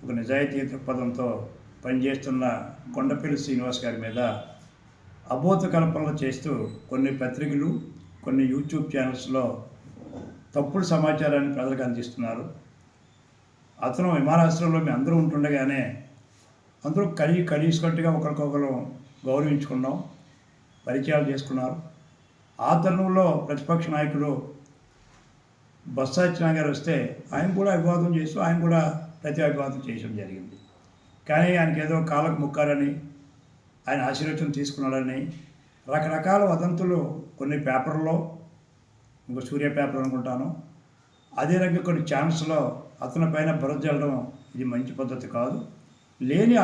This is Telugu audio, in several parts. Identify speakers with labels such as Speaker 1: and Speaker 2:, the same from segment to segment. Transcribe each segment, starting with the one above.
Speaker 1: ఒక నిజాయితీ దృక్పథంతో పనిచేస్తున్న కొండపల్లి శ్రీనివాస్ గారి మీద అబోధ కల్పనలు చేస్తూ కొన్ని పత్రికలు, కొన్ని యూట్యూబ్ ఛానల్స్లో తప్పుడు సమాచారాన్ని ప్రజలకు అందిస్తున్నారు. అతను విమానాశ్రయంలో మేము అందరూ ఉంటుండగానే అందరూ కలిసికట్టుగా ఒకరికొకరు గౌరవించుకున్నాం, పరిచయాలు చేసుకున్నారు. ఆ తరుణంలో ప్రతిపక్ష నాయకుడు బొత్స సత్యనారాయణ గారు వస్తే ఆయన కూడా అభివాదం చేస్తూ ఆయన కూడా ప్రతి అభివాదం చేయడం జరిగింది. కానీ ఆయనకి ఏదో కాళ్ళకు ముక్కారని, ఆయన ఆశీర్వచనం తీసుకున్నాడని రకరకాల వదంతులు కొన్ని పేపర్లో, ఇంకో సూర్య పేపర్ అనుకుంటాను, అదే రకంగా కొన్ని ఛానల్స్లో అతని పైన బురద జల్లడం ఇది మంచి పద్ధతి కాదు. లేని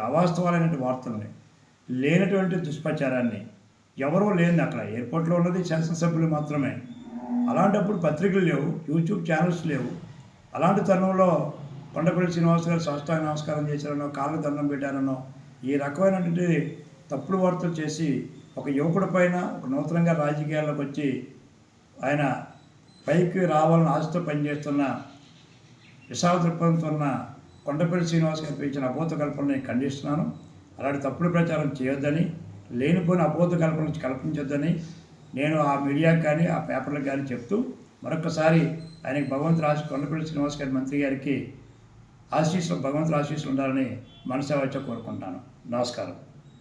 Speaker 1: అవాస్తవాలైన వార్తల్ని, లేనటువంటి దుష్ప్రచారాన్ని, ఎవరూ లేని అక్కడ ఎయిర్పోర్ట్లో ఉన్నది శాసనసభ్యులు మాత్రమే. అలాంటప్పుడు పత్రికలు లేవు, యూట్యూబ్ ఛానల్స్ లేవు. అలాంటి తరుణంలో కొండపల్లి శ్రీనివాస్ గారు సాష్టాంగ నమస్కారం చేశారనో, కాళ్ళకు దండం పెట్టారనో ఈ రకమైనటువంటి తప్పుడు వార్తలు చేసి ఒక యువకుడి పైన ఒక నూతనంగా రాజకీయాల్లోకి వచ్చి ఆయన పైకి రావాలని ఆశతో పనిచేస్తున్న విశాల దృక్పథంతో ఉన్న కొండపల్లి శ్రీనివాస్ గారు పెంచిన అబోధ కల్పనని ఖండిస్తున్నాను. అలాంటి తప్పుడు ప్రచారం చేయొద్దని, లేనిపోయిన అబోధ కల్పనలు కల్పించొద్దని నేను ఆ మీడియాకి కానీ ఆ పేపర్లకు కానీ చెప్తూ మరొకసారి ఆయనకి భగవంతుడు కొండపల్లి శ్రీనివాస్ గారి మంత్రి గారికి భగవంతుడు ఆశీస్సులు ఉండాలని మనసావాచ కోరుకుంటాను. నమస్కారం.